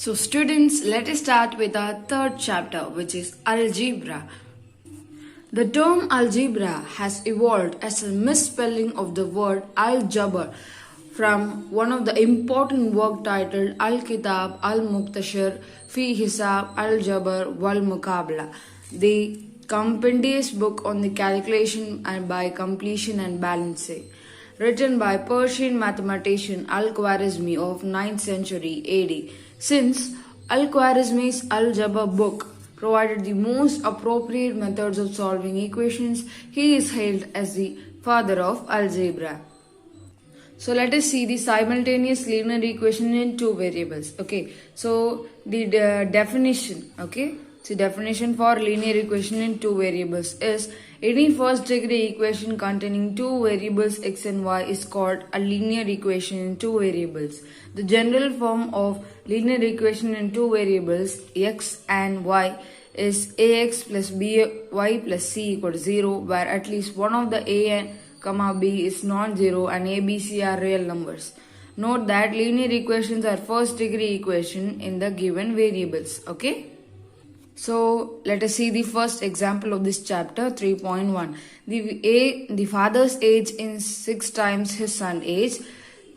So students, let us start with our third chapter, which is algebra. The term algebra has evolved as a misspelling of the word al-Jabr from one of the important work titled Al-Kitab al-Muqtashir fi Hisab al-Jabr wal-Muqabla, the compendious book on the calculation and by completion and balancing, written by Persian mathematician Al-Khwarizmi of 9th century AD. Since Al-Khwarizmi's Al-Jabr book provided the most appropriate methods of solving equations, he is hailed as the father of algebra. So let us see the simultaneous linear equation in two variables. Okay, so the definition. Okay, so definition for linear equation in two variables is any first degree equation containing two variables x and y is called a linear equation in two variables. The general form of linear equation in two variables x and y is ax plus by plus c equal to 0, where at least one of the a and b is non-zero and a, b, c are real numbers. Note that linear equations are first degree equation in the given variables. Okay. So let us see the first example of this chapter 3.1. The father's age is 6 times his son's age.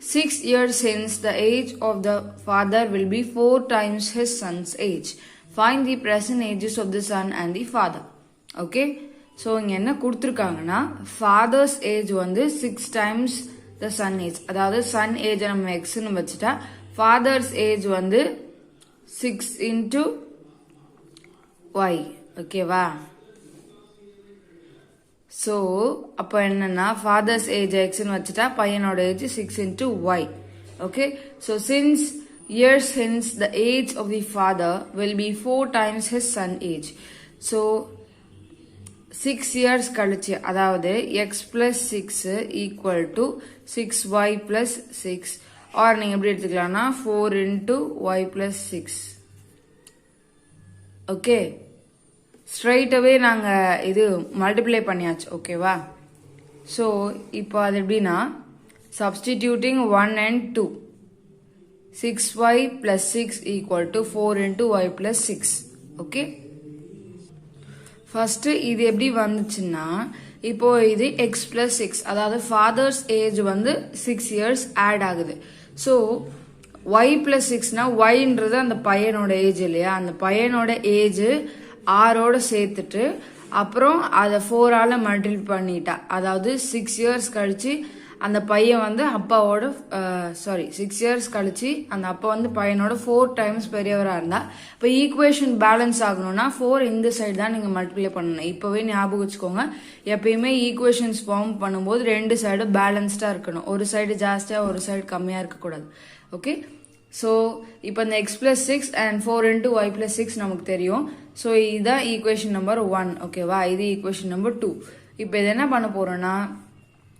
6 years hence the age of the father will be 4 times his son's age. Find the present ages of the son and the father. Okay. So இங்க என்ன கொடுத்திருக்காங்கன்னா father's age வந்து 6 times the son age. அதாவது son age நம்ம x னு வச்சிட்டா father's age வந்து 6 into y. ஓகேவா? So அப்ப என்னன்னா father's age x னு வச்சிட்டா பையனோட age 6 into y. Okay? So since years hence the age of the father will be 4 times his son age. So 6 years கழிச்சு அதாவது x plus 6 equal to 6y plus 6 or நீங்க எப்படி எடுத்துக்கலாம்னா 4 into y plus 6. Okay, straight away நாங்க இது multiply பண்ணியாச்சு. ஓகேவா? So இப்போ அது எப்படின்னா substituting 1 and 2, 6y plus 6 equal to 4 into y plus 6. Okay, first இது எப்படி வந்துச்சுன்னா இப்போ இது x plus 6 அதாவது ஃபாதர்ஸ் ஏஜ் வந்து 6 இயர்ஸ் ஆட் ஆகுது. ஸோ y plus 6னா yன்றது அந்த பையனோட ஏஜ் இல்லையா, அந்த பையனோட ஏஜ் 6ஓட சேர்த்துட்டு அப்புறம் அதை 4ஆல மல்டிப்ளை பண்ணிட்டா, அதாவது 6 இயர்ஸ் கழிச்சு அந்த பையன் வந்து அப்பாவோட 6 இயர்ஸ் கழிச்சு அந்த அப்பா வந்து பையனோட 4 டைம்ஸ் பெரியவராக இருந்தா இப்போ ஈக்குவேஷன் பேலன்ஸ் ஆகணும்னா 4 இந்த சைடு தான் நீங்க மல்டிப்ளை பண்ணணும். இப்பவே ஞாபகம் வச்சுக்கோங்க, எப்பயுமே ஈக்குவேஷன்ஸ் ஃபார்ம் பண்ணும்போது ரெண்டு சைடு பேலன்ஸ்டா இருக்கணும், ஒரு சைடு ஜாஸ்தியா ஒரு சைடு கம்மியா இருக்கக்கூடாது. ஓகே, ஸோ இப்போ இந்த x plus 6 and 4 into y plus 6 நமக்கு தெரியும். ஸோ இதுதான் ஈக்குவேஷன் நம்பர் 1. ஓகேவா? இது ஈக்குவேஷன் நம்பர் 2. இப்போ இது என்ன பண்ண போறோம்னா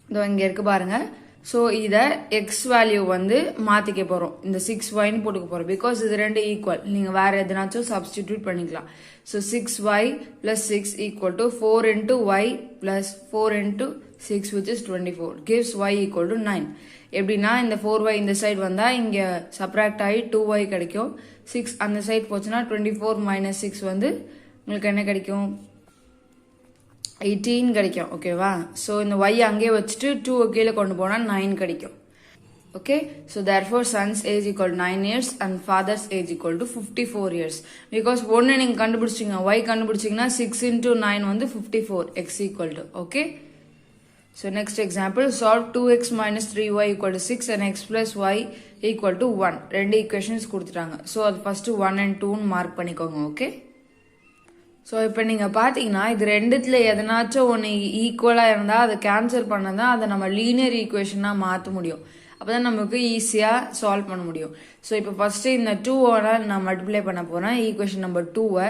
இதோ இங்க இருக்கு பாருங்க. ஸோ இத எக்ஸ் வேல்யூ வந்து மாத்திக்க போறோம், இந்த 6y போட்டுக்க போறோம். பிகாஸ் இது ரெண்டு ஈக்குவல், நீங்க வேற எதனாச்சும் சப்ஸ்டிடியூட் பண்ணிக்கலாம். So 6y plus 6 equal to 4 into y plus 4 into 6 which is 24 gives y equal to 9. எப்படின்னா இந்த 4y இந்த சைடு வந்தா இங்க சப்ராக்ட் ஆகி 2y கிடைக்கும். 6 அந்த சைடு போச்சுன்னா 24 minus 6 வந்து உங்களுக்கு என்ன கிடைக்கும், 18 கிடைக்கும். ஓகேவா? ஸோ இந்த y அங்கே வச்சுட்டு 2 கீழே கொண்டு போனா 9 கிடைக்கும். Okay, so therefore son's age equal to 9 years and father's age equal to 54 years. Because ஒன்னு நீங்க கண்டுபிடிச்சிங்க, y கண்டுபிடிச்சிங்கன்னா 6 into 9 வந்து 54, x equal to. Okay, so next example, solve 2x minus 3y equal to 6 and x plus y equal to 1. ரெண்டு equations கொடுத்துட்டாங்க. So அது first 1 and 2 mark பண்ணிக்கோங்க. Okay, so இப்போ நீங்க பாத்தீங்கன்னா இது ரெண்டுத்துல எதனாச்சும் ஒன்று ஈக்குவலா இருந்தா அதை கேன்சல் பண்ணதான் அதை நம்ம லீனியர் ஈக்குவேஷனா மாற்ற முடியும். அப்பதான் நமக்கு ஈஸியா சால்வ் பண்ண முடியும். ஸோ இப்போ ஃபர்ஸ்ட் இந்த 2ஆல நான் மல்டிப்ளை பண்ண போறேன் ஈக்குவேஷன் நம்பர் 2.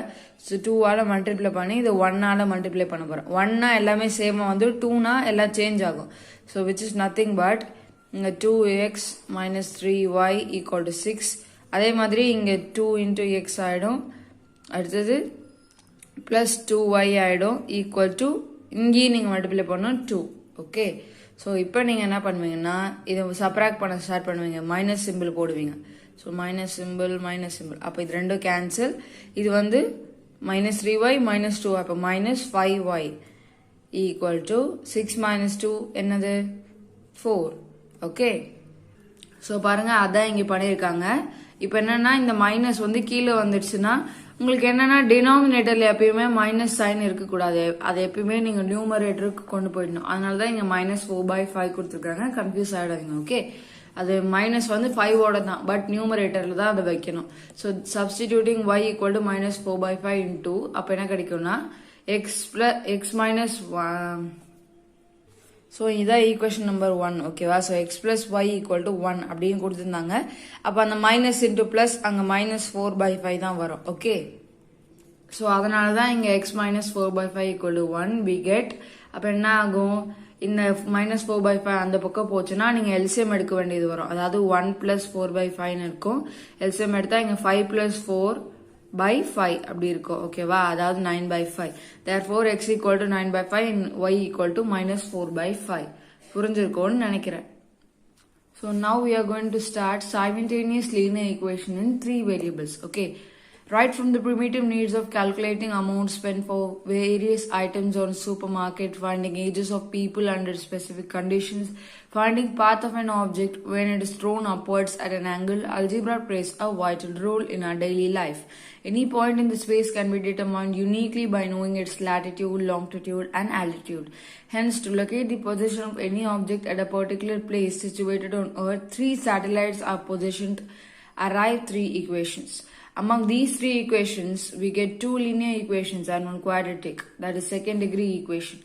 ஸோ 2ஆல மல்டிப்ளை பண்ணி இது 1ஆல மல்டிப்ளை பண்ண போறேன். 1னா எல்லாமே சேமா வந்து 2னா எல்லாம் சேஞ்ச் ஆகும். So which is nothing but இங்க 2x minus 3y equal to 6. அதே மாதிரி இங்க 2 into x ஆயிடும். அடுத்தது plus 2y ஆயிடும் equal to இங்கேயும் நீங்க மல்டிப்ளை பண்ணணும் 2. ஓகே, ஸோ இப்போ நீங்கள் என்ன பண்ணுவீங்கன்னா இதை சப்ராக்ட் பண்ண ஸ்டார்ட் பண்ணுவீங்க, மைனஸ் சிம்பிள் போடுவீங்க. So minus symbol. அப்போ இது ரெண்டும் cancel. இது வந்து minus 3y minus 2. அப்போ minus 5y equal to 6 minus 2 என்னது 4. Okay. So பாருங்க அதான் இங்க பண்ணியிருக்காங்க. இப்போ என்னன்னா இந்த மைனஸ் வந்து கீழே வந்துடுச்சுன்னா உங்களுக்கு என்னன்னா டினாமினேட்டர்ல எப்பயுமே மைனஸ் சைன் இருக்கக்கூடாது. அதை எப்பயுமே நீங்க நியூமரேட்டருக்கு கொண்டு போயிடணும். அதனால தான் இங்க minus 4/5 கொடுத்துருக்காங்க. கன்ஃபியூஸ் ஆயிடாதீங்க. ஓகே, அது மைனஸ் வந்து 5ஓட தான், பட் நியூமரேட்டர்ல தான் அதை வைக்கணும். So substituting y equal to minus 4/5 into அப்போ என்ன கிடைக்கும்னா x minus 1. ஸோ இதான் ஈக்குவேஷன் நம்பர் 1. ஓகேவா? So x plus y equal to 1 அப்படின்னு கொடுத்துருந்தாங்க. அப்போ அந்த மைனஸ் இன்டூ பிளஸ் அங்கே minus 4/5 தான் வரும். ஓகே, ஸோ அதனால தான் இங்கே x minus 4/5 equal to 1 we get. அப்போ என்ன ஆகும், இந்த minus 4/5 அந்த பக்கம் போச்சுன்னா நீங்கள் எல்சிஎம் எடுக்க வேண்டியது வரும். அதாவது 1 plus 4/5 இருக்கும். எல்சிஎம் எடுத்தா இங்கே 5 plus 4/5 அப்படி இருக்கும். ஓகேவா? அதாவது 9/5. therefore x equal to 9/5 and y equal to minus 4/5. புரிஞ்சிருக்கும்னு நினைக்கிறேன். So now we are going to start simultaneous linear equation in 3 variables. Okay, right from the primitive needs of calculating amount spent for various items on supermarket, finding ages of people under specific conditions, finding path of an object when it is thrown upwards at an angle, algebra plays a vital role in our daily life. Any point in the space can be determined uniquely by knowing its latitude, longitude and altitude. Hence, to locate the position of any object at a particular place situated on Earth, 3 satellites are positioned, arrive 3 equations. Among these 3 equations, we get 2 linear equations and 1 quadratic, that is second degree equation.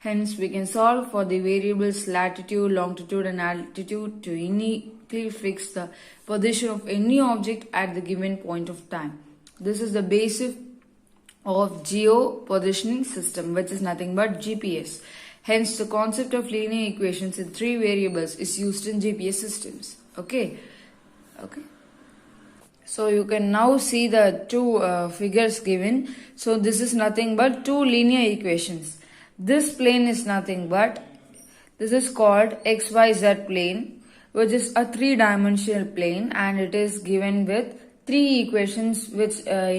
Hence, we can solve for the variables latitude, longitude and altitude to uniquely fix the position of any object at the given point of time. This is the basis of geo-positioning system, which is nothing but GPS. Hence, the concept of linear equations in 3 variables is used in GPS systems. Okay. So you can now see the 2 figures given. So this is nothing but 2 linear equations. This plane is nothing but, this is called XYZ plane, which is a 3-dimensional plane, and it is given with 3 equations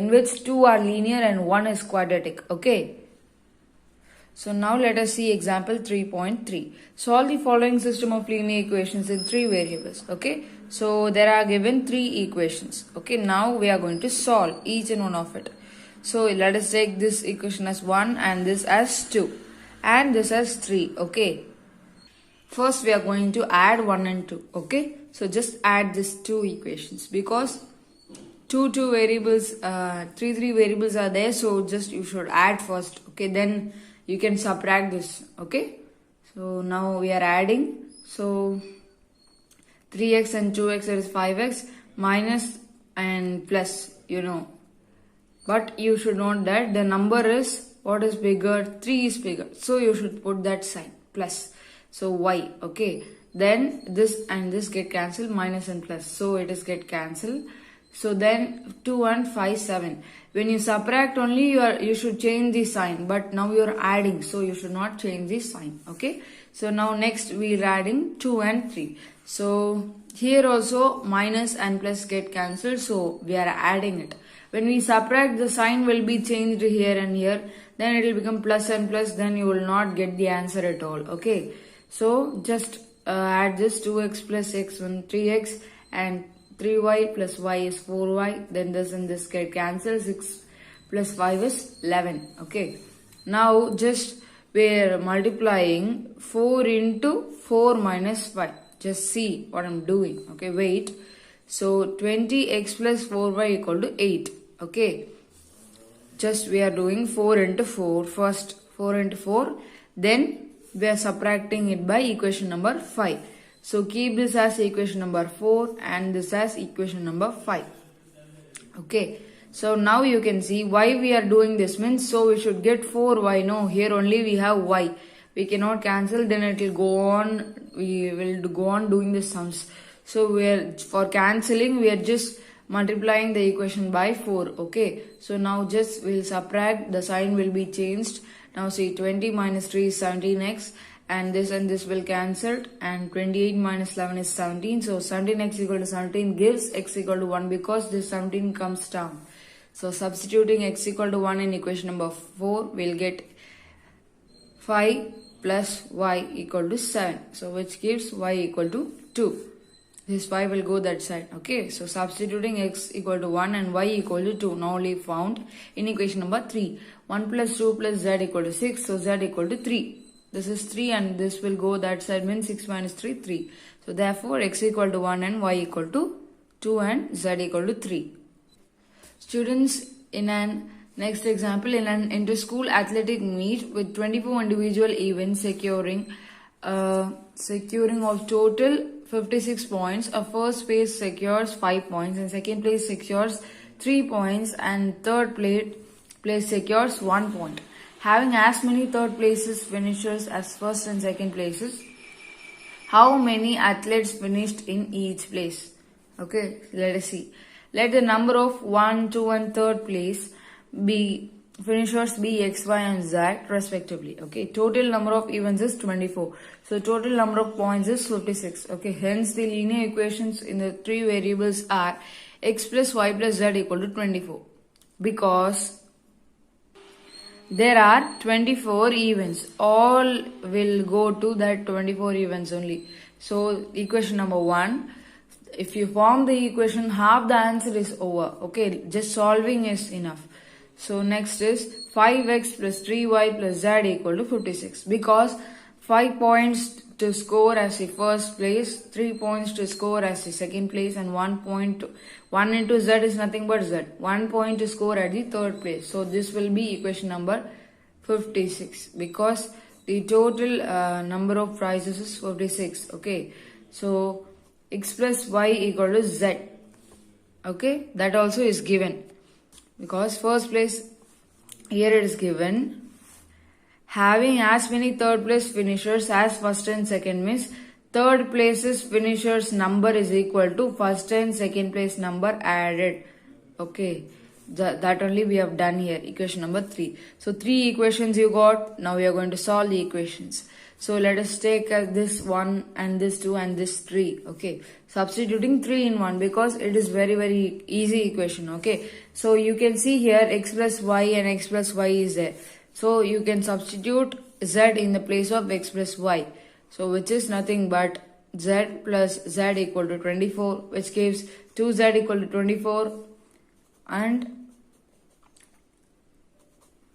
in which 2 are linear and 1 is quadratic. Okay. So now let us see example 3.3. Solve the following system of linear equations in 3 variables. Okay. So there are given 3 equations. Okay. Now we are going to solve each and one of it. So let us take this equation as 1 and this as 2 and this as 3. Okay. First we are going to add 1 and 2. Okay. So just add these 2 equations because 2 variables, 3 variables are there. So just you should add first. Okay. Then you can subtract this. Okay. So now we are adding. So 3x and 2x, that is 5x, minus and plus, you know. But you should note that the number is, what is bigger? 3 is bigger. So you should put that sign, plus. So y, okay. Then this and this get cancelled, minus and plus. So it is get cancelled. So then 2 and 5, 7. When you subtract only, you should change the sign. But now you are adding, so you should not change the sign. Okay. So now next we are adding 2 and 3. So here also minus and plus get cancelled. So we are adding it. When we subtract, the sign will be changed here and here. Then it will become plus and plus. Then you will not get the answer at all. Okay. So just add this 2x plus x, 3x and 3y plus y is 4y. Then this and this get cancelled. 6 plus 5 is 11. Okay. Now just we are multiplying 4 into 4 minus 5. Just see what I'm doing. Okay. Wait. So 20x plus 4y equal to 8. Okay. Just we are doing 4 into 4. First 4 into 4. Then we are subtracting it by equation number 5. So keep this as equation number 4 and this as equation number 5. Okay. So now you can see why we are doing this means, so we should get 4y. No, here only we have y. We cannot cancel, then it will go on. We will go on doing the sums. So for cancelling, we are just multiplying the equation by 4. Okay. So now just we'll subtract, the sign will be changed. Now see 20 minus 3 is 17x and this will cancel, and 28 minus 11 is 17. So 17x equal to 17 gives x equal to 1 because this 17 comes down. So substituting x equal to 1 in equation number 4, we'll get 5 plus y equal to 7. So which gives y equal to 2. This 5 will go that side. Okay, so substituting x equal to 1 and y equal to 2 now we found in equation number 3. 1 plus 2 plus z equal to 6. So z equal to 3. This is 3 and this will go that side, means 6 minus 3, 3. So therefore x equal to 1 and y equal to 2 and z equal to 3. Students, in an next example, in an inter-school athletic meet with 24 individual events securing of total 56 points, a first place secures 5 points and second place secures 3 points and third place secures 1 point. Having as many third places finishers as first and second places, how many athletes finished in each place? Okay, let us see. Let the number of 1, 2 and third place finishers be x, y and z respectively. Okay, total number of events is 24. So total number of points is 56. Okay, hence the linear equations in the three variables are x plus y plus z equal to 24. Because there are 24 events. All will go to that 24 events only. So equation number 1. If you form the equation, half the answer is over. Okay, just solving is enough. So next is 5x plus 3y plus z equal to 56. Because 5 points to score as the first place, 3 points to score as the second place, and 1 into z is nothing but z. 1 point to score at the third place. So this will be equation number 56 because the total number of prizes is 56. Okay, so x plus y equal to z. Okay, that also is given because first place here it is given. Having as many third place finishers as first and second means third place's finishers number is equal to first and second place number added. Okay, that only we have done here, equation number 3. So 3 equations you got. Now we are going to solve the equations. So let us take this 1 and this 2 and this 3. Okay, substituting 3 in 1 because it is very easy equation. Okay, so you can see here x plus y and x plus y is there. So you can substitute z in the place of x plus y. So which is nothing but z plus z equal to 24, which gives 2z equal to 24 and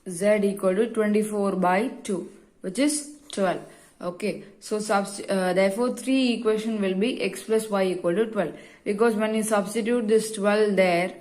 z equal to 24 by 2, which is 12. Okay, so therefore 3 equation will be x plus y equal to 12 because when you substitute this 12 there,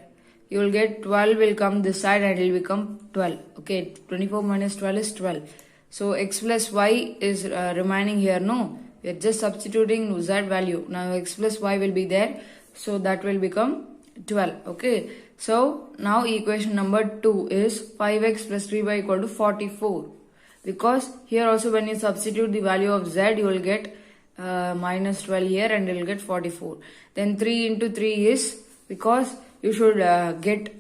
you will get 12 will come this side and it will become 12. Okay, 24 minus 12 is 12. So x plus y is remaining here. No, we are just substituting z value. Now x plus y will be there, so that will become 12. Okay, so now equation number 2 is 5x plus 3y equal to 44. Because here also when you substitute the value of z, you will get minus 12 here and you will get 44. Then 3 into 3 is, because you should get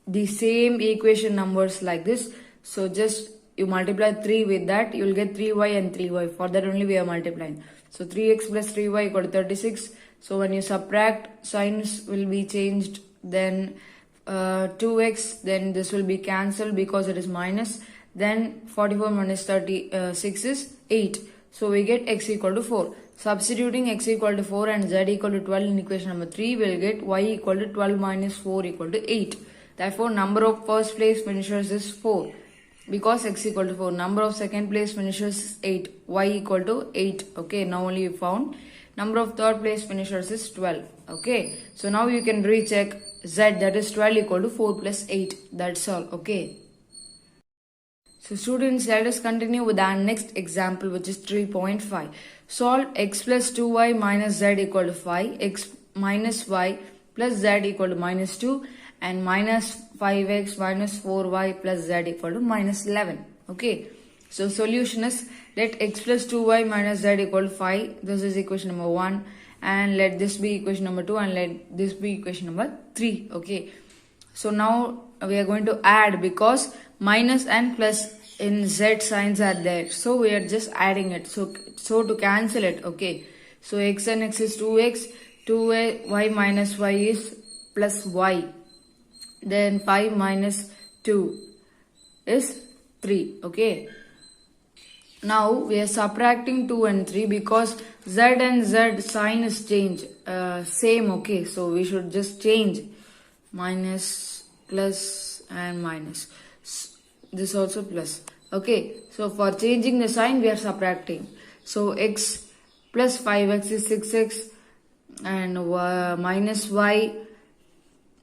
the same equation numbers like this. So just you multiply 3 with that, you will get 3y and 3y. For that only we are multiplying. So 3x plus 3y equal to 36. So when you subtract, signs will be changed. Then 2x, then this will be cancelled because it is minus. Then 44 minus 36 is 8. So we get x equal to 4. Substituting x equal to 4 and z equal to 12 in equation number 3, we will get y equal to 12 minus 4 equal to 8. Therefore, number of first place finishers is 4 because x equal to 4. Number of second place finishers is 8. Y equal to 8. Okay, now only we found. Number of third place finishers is 12. Okay, so now you can recheck z, that is 12 equal to 4 plus 8. That's all. Okay. So students, let us continue with our next example, which is 3.5. Solve x plus 2y minus z equal to 5, x minus y plus z equal to minus 2 and minus 5x minus 4y plus z equal to minus 11. Okay. So solution is, let x plus 2y minus z equal to 5. This is equation number 1 and let this be equation number 2 and let this be equation number 3. Okay. So now we are going to add because minus and plus in z signs are there, so we are just adding it. So to cancel it, okay, so x and x is 2x, 2y minus y is plus y, then 5 minus 2 is 3. Okay, now we are subtracting 2 and 3 because z and z sign is change same. Okay, so we should just change minus, plus and minus, this also plus. Okay, so for changing the sign we are subtracting. So x plus 5x is 6x, and minus y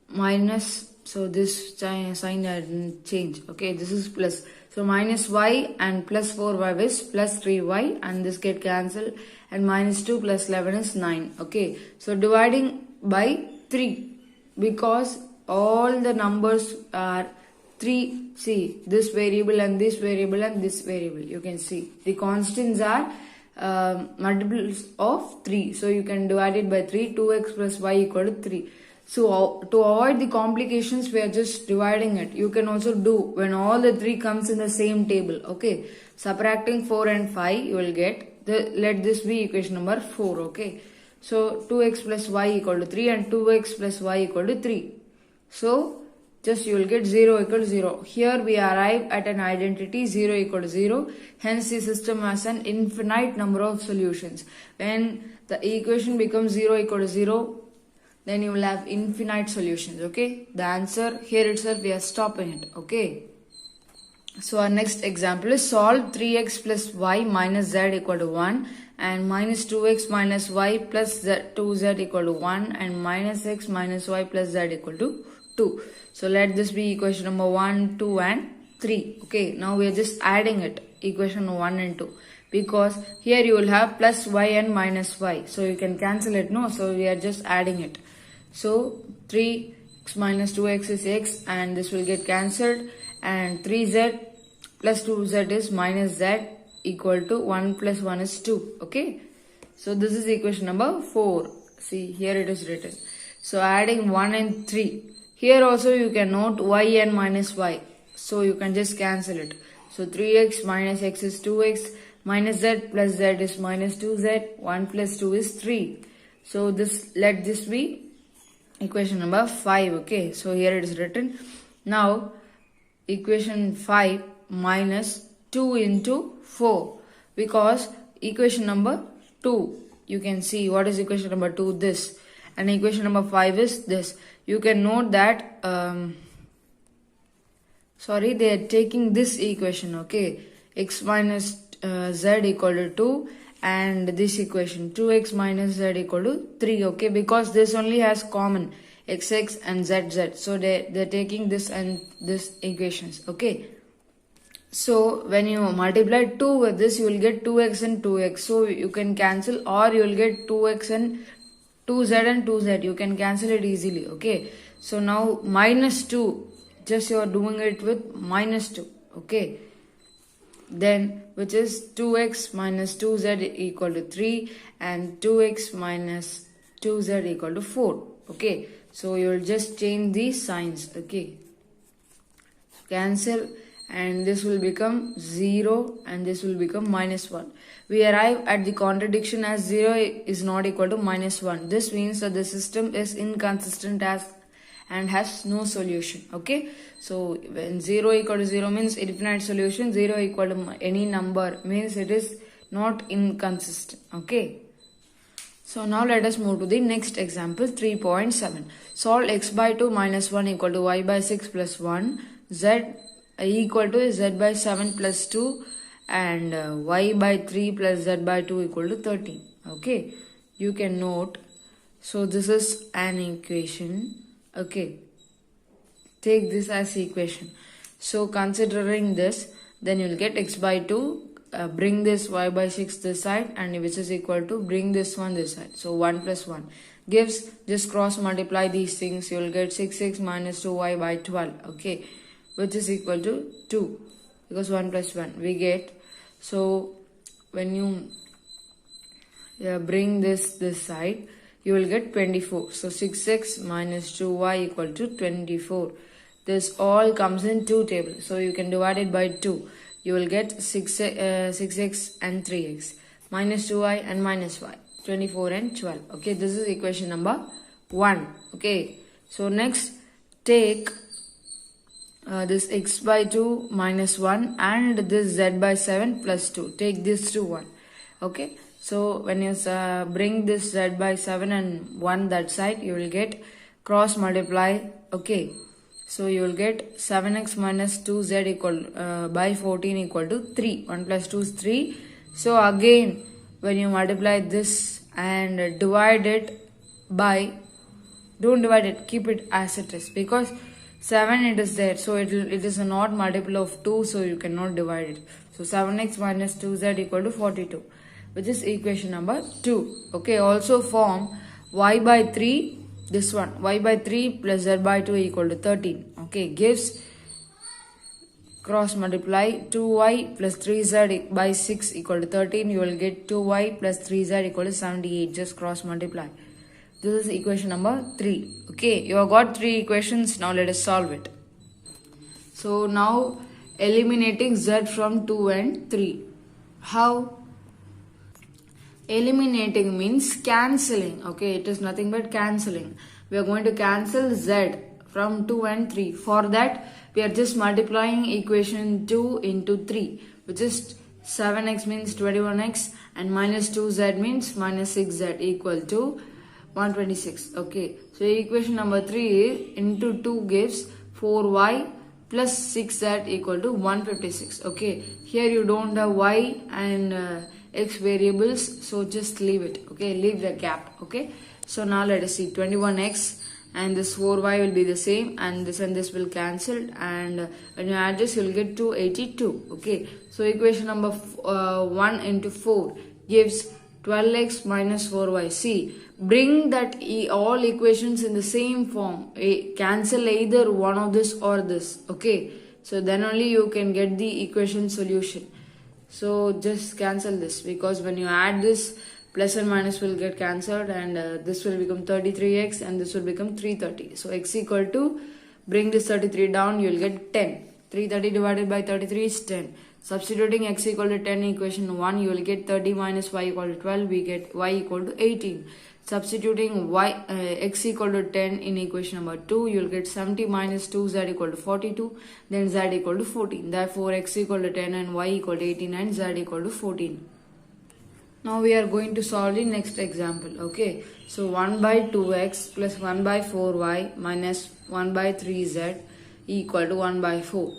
minus, so this sign didn't change. Okay, this is plus, so minus y and plus 4y is plus 3y, and this get cancelled, and minus 2 plus 11 is 9. Okay, so dividing by 3 because all the numbers are 3. See, this variable and this variable and this variable, you can see the constants are multiples of 3, so you can divide it by 3. 2x plus y equal to 3. So to avoid the complications, we are just dividing it. You can also do when all the 3 comes in the same table. Okay, subtracting 4 and 5, you will get let this be equation number 4. Okay, so 2x plus y equal to 3 and 2x plus y equal to 3. So just you will get 0 equal to 0. Here we arrive at an identity 0 equal to 0. Hence the system has an infinite number of solutions. When the equation becomes 0 equal to 0, then you will have infinite solutions. Okay, the answer here itself we are stopping it. Okay, so our next example is solve 3x plus y minus z equal to 1 and minus 2x minus y plus 2z equal to 1 and minus x minus y plus z equal to 2. So let this be equation number 1, 2 and 3. Okay, now we are just adding it, equation 1 and 2, because here you will have plus y and minus y, so you can cancel it, no, so we are just adding it. So 3x minus 2x is x, and this will get cancelled, and 3z plus 2z is minus z equal to 1 plus 1 is 2. Okay, so this is equation number 4. See, here it is written. So adding 1 and 3. Here also you can note y and minus y, so you can just cancel it. So 3x minus x is 2x, minus z plus z is minus 2z, 1 plus 2 is 3. So this, let this be equation number 5. Okay, so here it is written. Now equation 5 minus 2 into 4, because equation number 2, you can see what is equation number 2, this, and equation number 5 is this. You can note that sorry, they are taking this equation. Okay, x minus z equal to 2, and this equation 2x minus z equal to 3. Okay, because this only has common xx and zz, so they're taking this and this equations. Okay, so when you multiply 2 with this, you will get 2x and 2x, so you can cancel, or you will get 2x and 2z and 2z, you can cancel it easily. Okay, so now minus 2, just you are doing it with minus 2. Okay, then which is 2x minus 2z equal to 3 and 2x minus 2z equal to 4. Okay, so you will just change these signs. Okay, cancel, and this will become 0 and this will become minus 1. We arrive at the contradiction as 0 is not equal to minus 1. This means that the system is inconsistent and has no solution. Okay, so when 0 equal to 0 means infinite solution, 0 equal to any number means it is not inconsistent. Okay, so now let us move to the next example, 3.7. Solve x by 2 minus 1 equal to y by 6 plus 1, z equal to z by 7 plus 2, and y by 3 plus z by 2 equal to 13. Okay, you can note, so this is an equation. Okay, take this as equation. So considering this, then you will get x by 2, bring this y by 6 this side, and which is equal to bring this one this side. So 1 plus 1 gives, just cross multiply these things, you will get 6x minus 2y by 12. Okay, which is equal to 2, because 1 plus 1 we get. So when you bring this side, you will get 24. So 6x minus 2y equal to 24. This all comes in 2 tables, so you can divide it by 2. you will get 6x and 3x, minus 2y and minus y, 24 and 12. Okay, this is equation number 1. Okay, so next take this x by 2 minus 1 and this z by 7 plus 2. Take this to 1. Okay, so when you bring this z by 7 and 1 that side, you will get cross multiply. Okay, so you will get 7x minus 2z equal by 14 equal to 3. 1 plus 2 is 3. So again, when you multiply this and divide it by, don't divide it, keep it as it is, because 7 it is there, so it is a not multiple of 2, so you cannot divide it. So 7x minus 2z equal to 42, which is equation number 2. Okay, also form y by 3, this one, y by 3 plus z by 2 equal to 13. Okay, gives cross multiply 2y plus 3z by 6 equal to 13. You will get 2y plus 3z equal to 78. Just cross multiply. This is equation number 3. Okay, you have got 3 equations. Now let us solve it. So now eliminating z from 2 and 3. How? Eliminating means cancelling. Okay, it is nothing but cancelling. We are going to cancel z from 2 and 3. For that, we are just multiplying equation 2 into 3, which is 7x means 21x and minus 2z means minus 6z equal to 126. Okay, so equation number 3 is into 2 gives 4y plus 6z equal to 156. Okay, here you don't have y and x variables, so just leave it. Okay, leave the gap. Okay, so now let us see 21x and this 4y will be the same, and this will cancel, and when you add this you will get 282. Okay, so equation number 1 into 4 gives 12x minus 4y. See, bring that all equations in the same form. Cancel either one of this or this. Okay, so then only you can get the equation solution. So just cancel this, because when you add this, plus and minus will get cancelled, and this will become 33x and this will become 330. So x equal to, bring this 33 down, you will get 10. 330 divided by 33 is 10. Substituting x equal to 10 in equation 1, you will get 30 minus y equal to 12, we get y equal to 18. Substituting x equal to 10 in equation number 2, you will get 70 minus 2z equal to 42, then z equal to 14. Therefore, x equal to 10 and y equal to 18 and z equal to 14. Now we are going to solve the next example. Okay, so 1 by 2x plus 1 by 4y minus 1 by 3z equal to 1 by 4.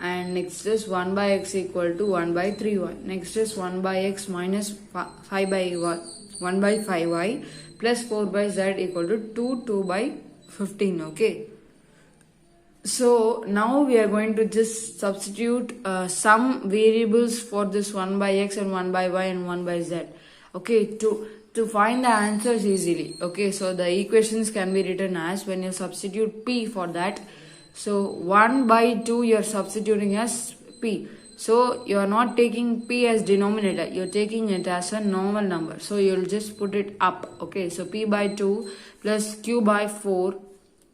And next is 1 by x equal to 1 by 3y. Next is 1 by x minus 5 by y, 1 by 5y plus 4 by z equal to 2 by 15. Okay, so now we are going to just substitute some variables for this 1 by x and 1 by y and 1 by z. Okay, to find the answers easily. Okay, so the equations can be written as, when you substitute p for that, so 1 by 2 you are substituting as p. So you are not taking p as denominator, you are taking it as a normal number. So you will just put it up. Okay, so p by 2 plus q by 4,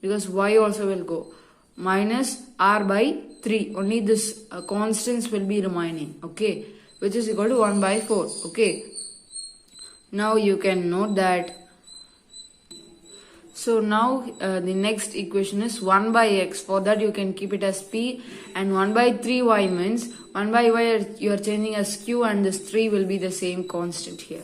because y also will go, minus r by 3. Only this constants will be remaining. Okay, which is equal to 1 by 4. Okay, now you can note that. So now the next equation is 1 by x. For that you can keep it as p, and 1 by 3y means 1 by y you are changing as q, and this 3 will be the same constant here.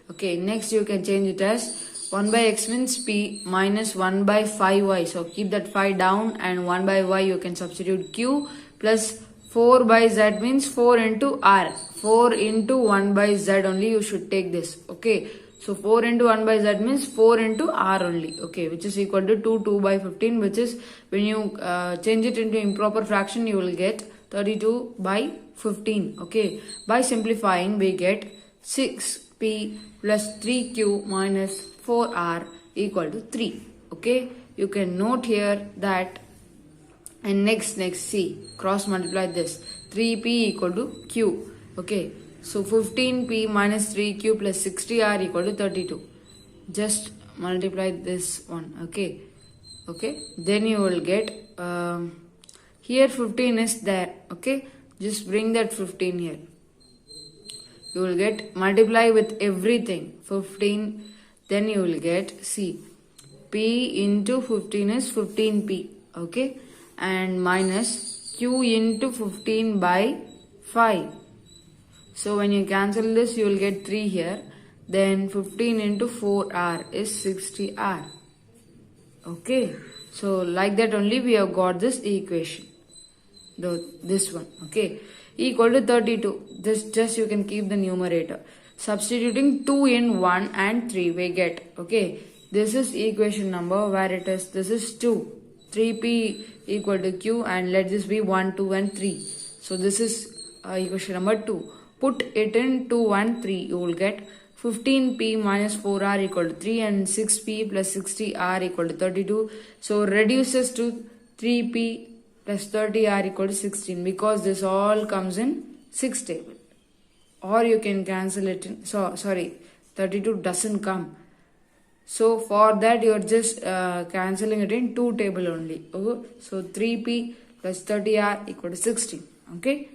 Okay, next you can change it as 1 by x means p minus 1 by 5y. So keep that 5 down, and 1 by y you can substitute q, plus 4 by z means 4 into r. 4 into 1 by z only you should take this. Okay, so 4 into 1 by z means 4 into r only. Okay, which is equal to 2 by 15, which is, when you change it into improper fraction, you will get 32 by 15. Okay, by simplifying we get 6p plus 3q minus 4r equal to 3. Okay, you can note here that, and next see, cross multiply this, 3p equal to q. Okay, so 15p minus 3q plus 60r equal to 32. Just multiply this one. Okay, then you will get, here 15 is there. Okay, Just bring that 15 here. You will get multiply with everything. 15. Then you will get, see, P into 15 is 15P. Okay. And minus Q into 15 by 5. So when you cancel this, you will get 3 here. Then 15 into 4R is 60R. Okay. So like that only we have got this equation. This one. Okay. Equal to 32. This just you can keep the numerator. Substituting 2 in 1 and 3 we get. Okay. This is equation number where it is. This is 2. 3P equal to Q and let this be 1, 2 and 3. So this is equation number 2. Put it in 2, 1, 3. You will get 15P minus 4R equal to 3 and 6P plus 60R equal to 32. So reduces to 3P plus 30R equal to 16 because this all comes in 6 table. Or you can cancel it in, 32 doesn't come. So for that you are just cancelling it in 2 table only. Okay? So 3P plus 30R equal to 16. Okay.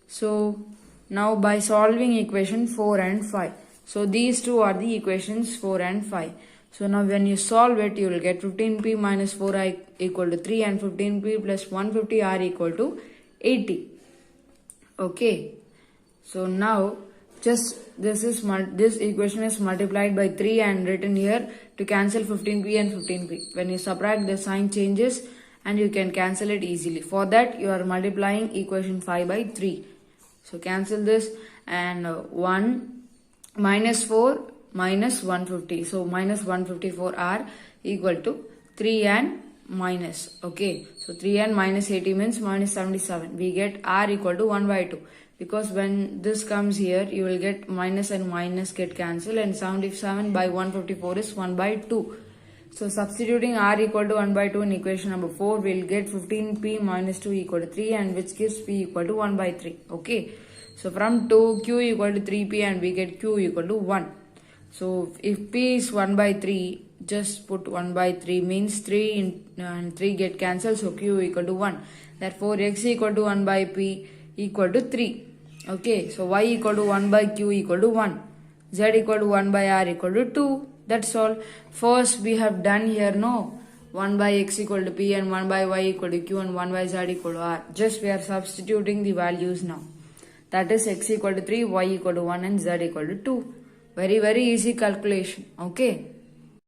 So now by solving equation 4 and 5. So these two are the equations 4 and 5. So now when you solve it, you will get 15P minus 4I equal to 3 and 15P plus 150R equal to 80. Okay. So now just this equation is multiplied by 3 and written here to cancel 15P and 15P. When you subtract, the sign changes and you can cancel it easily. For that you are multiplying equation 5 by 3. So cancel this and 1 minus 4 minus 150. So minus 154R equal to 3 and minus. Okay. So 3 and minus 80 means minus 77. We get R equal to 1 by 2. Because when this comes here, you will get minus and minus get cancelled and 77 by 154 is 1 by 2. So substituting R equal to 1 by 2 in equation number 4, we will get 15P minus 2 equal to 3 and which gives P equal to 1 by 3. Okay. So from 2, Q equal to 3P and we get Q equal to 1. So if P is 1 by 3, just put 1 by 3 means 3 and 3 get cancelled. So Q equal to 1. Therefore X equal to 1 by P equal to 3. Okay, so Y equal to 1 by Q equal to 1. Z equal to 1 by R equal to 2. That's all. First we have done here, no. 1 by X equal to P and 1 by Y equal to Q and 1 by Z equal to R. Just we are substituting the values now. That is X equal to 3, Y equal to 1 and Z equal to 2. Very easy calculation. Okay.